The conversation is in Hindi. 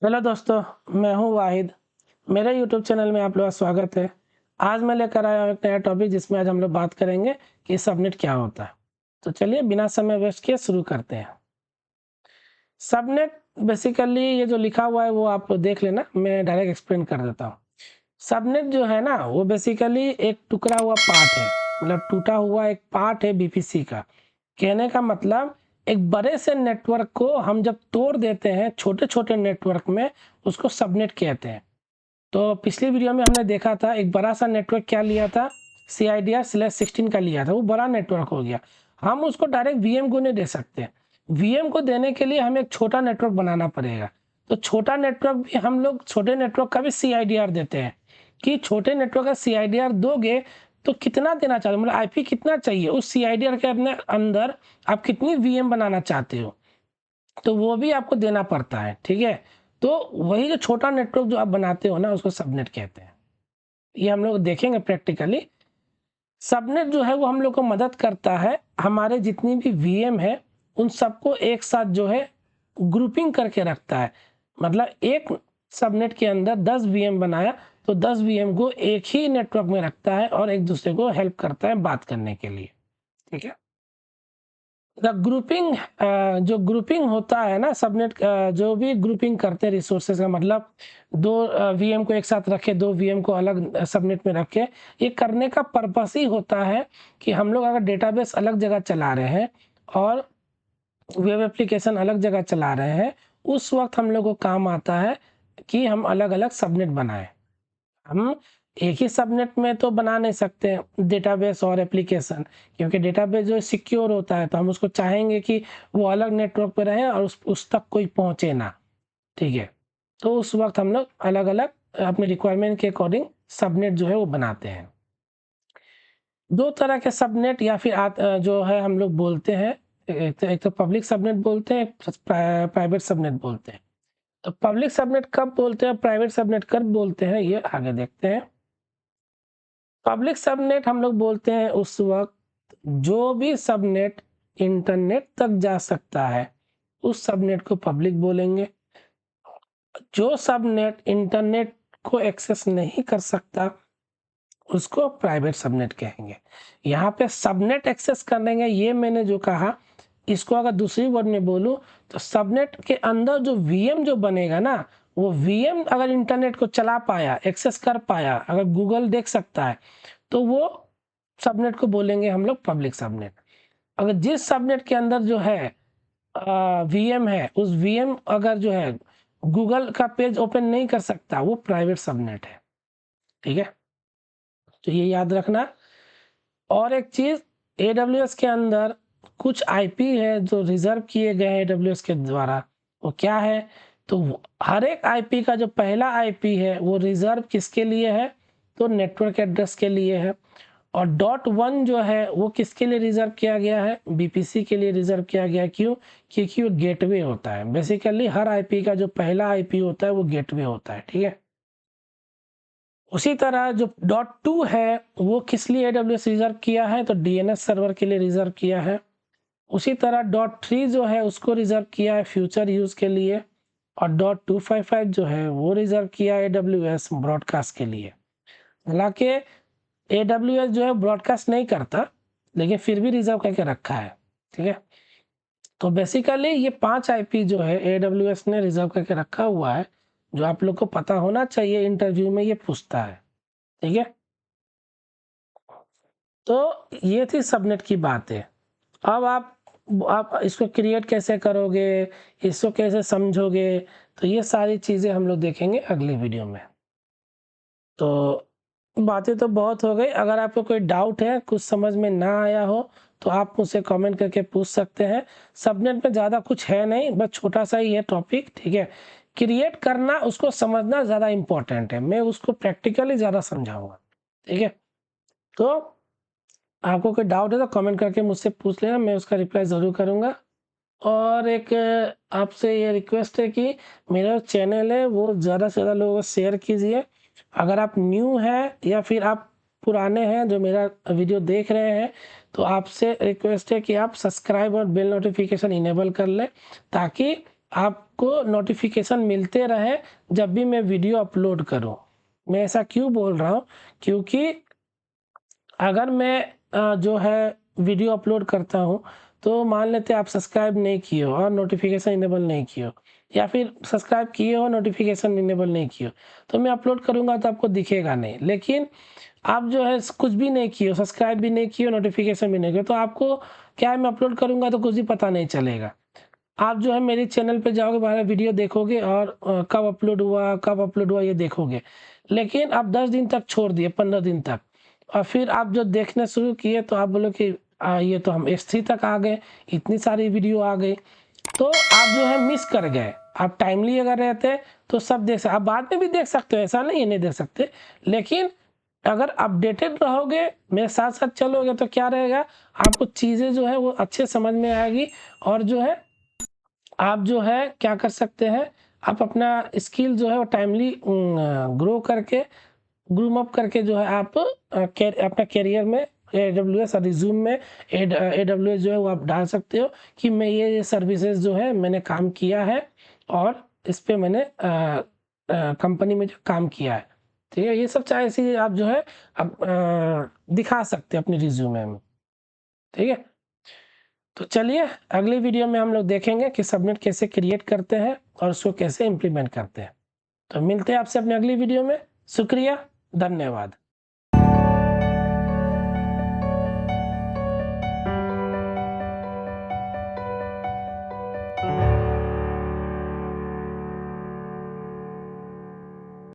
हेलो दोस्तों, मैं हूं वाहिद। मेरे यूट्यूब चैनल में आप लोगों का स्वागत है। आज मैं लेकर आया हूं एक नया टॉपिक जिसमें आज हम लोग बात करेंगे कि सबनेट क्या होता है। तो चलिए बिना समय वेस्ट किए शुरू करते हैं। सबनेट बेसिकली ये जो लिखा हुआ है वो आप देख लेना, मैं डायरेक्ट एक्सप्लेन कर देता हूँ। सबनेट जो है ना वो बेसिकली एक टुकड़ा हुआ पार्ट है, मतलब टूटा हुआ एक पार्ट है बीपीसी का। कहने का मतलब एक बड़े से नेटवर्क को हम जब तोड़ देते हैं छोटे छोटे नेटवर्क में, उसको सबनेट कहते हैं। तो पिछली वीडियो में हमने देखा था एक बड़ा सा नेटवर्क क्या लिया था, CIDR/16 का लिया था, वो बड़ा नेटवर्क हो गया। हम उसको डायरेक्ट वीएम को नहीं दे सकते। वीएम को देने के लिए हमें एक छोटा नेटवर्क बनाना पड़ेगा। तो छोटा नेटवर्क भी हम लोग छोटे नेटवर्क का भी CIDR देते हैं कि छोटे नेटवर्क का CIDR दोगे तो कितना देना चाहते हो, मतलब आईपी कितना चाहिए, उस CIDR के अंदर आप कितनी वीएम बनाना चाहते हो, तो वो भी आपको देना पड़ता है। ठीक है, तो वही जो छोटा नेटवर्क जो आप बनाते हो ना उसको सबनेट कहते हैं। ये हम लोग देखेंगे प्रैक्टिकली। सबनेट जो है वो हम लोग को मदद करता है, हमारे जितनी भी वीएम है उन सबको एक साथ जो है ग्रुपिंग करके रखता है। मतलब एक सबनेट के अंदर 10 वीएम बनाया तो 10 वीएम को एक ही नेटवर्क में रखता है और एक दूसरे को हेल्प करता है बात करने के लिए। ठीक है, ग्रुपिंग जो ग्रुपिंग होता है ना सबनेट, जो भी ग्रुपिंग करते हैं रिसोर्सेज का मतलब दो वीएम को एक साथ रखे, दो वीएम को अलग सबनेट में रखे। ये करने का पर्पस ही होता है कि हम लोग अगर डेटाबेस अलग जगह चला रहे हैं और वेब एप्लीकेशन अलग जगह चला रहे हैं, उस वक्त हम लोग को काम आता है कि हम अलग अलग सबनेट बनाएं। हम एक ही सबनेट में तो बना नहीं सकते डेटाबेस और एप्लीकेशन, क्योंकि डेटाबेस जो सिक्योर होता है तो हम उसको चाहेंगे कि वो अलग नेटवर्क पे रहे और उस तक कोई पहुंचे ना। ठीक है, तो उस वक्त हम लोग अलग अलग अपने रिक्वायरमेंट के अकॉर्डिंग सबनेट जो है वो बनाते हैं। दो तरह के सबनेट या फिर जो है हम लोग बोलते हैं, एक तो पब्लिक सबनेट बोलते हैं, प्राइवेट सबनेट बोलते हैं। तो पब्लिक सबनेट कब बोलते हैं, प्राइवेट सबनेट कब बोलते हैं, ये आगे देखते हैं। पब्लिक सबनेट हम लोग बोलते हैं उस वक्त जो भी सबनेट इंटरनेट तक जा सकता है उस सबनेट को पब्लिक बोलेंगे। जो सबनेट इंटरनेट को एक्सेस नहीं कर सकता उसको प्राइवेट सबनेट कहेंगे। यहाँ पे सबनेट एक्सेस कर लेंगे, ये मैंने जो कहा इसको अगर दूसरी वर्ड में बोलूँ तो सबनेट के अंदर जो वीएम जो बनेगा ना, वो वीएम अगर इंटरनेट को चला पाया, एक्सेस कर पाया, अगर गूगल देख सकता है तो वो सबनेट को बोलेंगे हम लोग पब्लिक सबनेट। अगर जिस सबनेट के अंदर जो है वीएम है, उस वीएम अगर जो है गूगल का पेज ओपन नहीं कर सकता, वो प्राइवेट सबनेट है। ठीक है, तो ये याद रखना। और एक चीज़, AWS के अंदर कुछ आईपी है जो रिजर्व किए गए हैं AWS के द्वारा। वो क्या है, तो हर एक आईपी का जो पहला आईपी है वो रिजर्व किसके लिए है, तो नेटवर्क एड्रेस के लिए है। और .1 जो है वो किसके लिए रिजर्व किया गया है, बीपीसी के लिए रिजर्व किया गया है। क्यों, क्योंकि वो गेटवे होता है। बेसिकली हर आईपी का जो पहला आईपी होता है वो गेटवे होता है। ठीक है, उसी तरह जो .2 है वो किस लिए AWS रिजर्व किया है, तो DNS सर्वर के लिए रिजर्व किया है। उसी तरह .3 जो है उसको रिजर्व किया है फ्यूचर यूज के लिए। और .255 जो है वो रिजर्व किया है AWS ब्रॉडकास्ट के लिए। हालांकि AWS जो है ब्रॉडकास्ट नहीं करता, लेकिन फिर भी रिजर्व करके रखा है। ठीक है, तो बेसिकली ये 5 आईपी जो है AWS ने रिजर्व करके रखा हुआ है, जो आप लोग को पता होना चाहिए, इंटरव्यू में ये पूछता है। ठीक है, तो ये थी सबनेट की बातें। अब आप इसको क्रिएट कैसे करोगे, इसको कैसे समझोगे, तो ये सारी चीज़ें हम लोग देखेंगे अगली वीडियो में। तो बातें तो बहुत हो गई, अगर आपको कोई डाउट है, कुछ समझ में ना आया हो तो आप मुझसे कमेंट करके पूछ सकते हैं। सबनेट में ज़्यादा कुछ है नहीं, बस छोटा सा ही है टॉपिक। ठीक है, क्रिएट करना, उसको समझना ज़्यादा इम्पोर्टेंट है, मैं उसको प्रैक्टिकली ज़्यादा समझाऊंगा। ठीक है, तो आपको कोई डाउट है तो कमेंट करके मुझसे पूछ लेना, मैं उसका रिप्लाई ज़रूर करूँगा। और एक आपसे ये रिक्वेस्ट है कि मेरा चैनल है वो ज़्यादा से ज़्यादा लोगों को शेयर कीजिए। अगर आप न्यू हैं या फिर आप पुराने हैं जो मेरा वीडियो देख रहे हैं, तो आपसे रिक्वेस्ट है कि आप सब्सक्राइब और बेल नोटिफिकेशन इनेबल कर लें, ताकि आप आपको नोटिफिकेशन मिलते रहे जब भी मैं वीडियो अपलोड करूं। मैं ऐसा क्यों बोल रहा हूं, क्योंकि अगर मैं जो है वीडियो अपलोड करता हूं तो मान लेते हैं आप सब्सक्राइब नहीं किए हो और नोटिफिकेशन इनेबल नहीं किए हो, या फिर सब्सक्राइब किए हो नोटिफिकेशन इनेबल नहीं किए हो, तो मैं अपलोड करूंगा तो आपको दिखेगा नहीं। लेकिन आप जो है कुछ भी नहीं किए हो, सब्सक्राइब भी नहीं किए हो, नोटिफिकेशन भी नहीं किए हो, तो आपको क्या है, मैं अपलोड करूंगा तो कुछ भी पता नहीं चलेगा। आप जो है मेरे चैनल पे जाओगे, हमारा वीडियो देखोगे और कब अपलोड हुआ ये देखोगे। लेकिन आप 10 दिन तक छोड़ दिए, 15 दिन तक, और फिर आप जो देखना शुरू किए तो आप बोलो कि ये तो हम S3 तक आ गए, इतनी सारी वीडियो आ गई, तो आप जो है मिस कर गए। आप टाइमली अगर रहते तो सब देख सकते, आप बाद में भी देख सकते हो, ऐसा नहीं है नहीं देख सकते। लेकिन अगर अपडेटेड रहोगे, मेरे साथ साथ चलोगे, तो क्या रहेगा, आपको चीज़ें जो है वो अच्छे समझ में आएगी, और जो है आप जो है क्या कर सकते हैं, आप अपना स्किल जो है वो टाइमली ग्रो करके, ग्रूम अप करके जो है आप अपना करियर में AWS और रिज्यूम में AWS जो है वो आप डाल सकते हो कि मैं ये सर्विसेज जो है मैंने काम किया है, और इस पे मैंने कंपनी में जो काम किया है। ठीक है, ये सब चाहे ऐसे आप जो है आप दिखा सकते हैं अपनी रिज्यूमे में। ठीक है, तो चलिए अगली वीडियो में हम लोग देखेंगे कि सबनेट कैसे क्रिएट करते हैं और उसको कैसे इम्प्लीमेंट करते हैं। तो मिलते हैं आपसे अपनी अगली वीडियो में। शुक्रिया, धन्यवाद।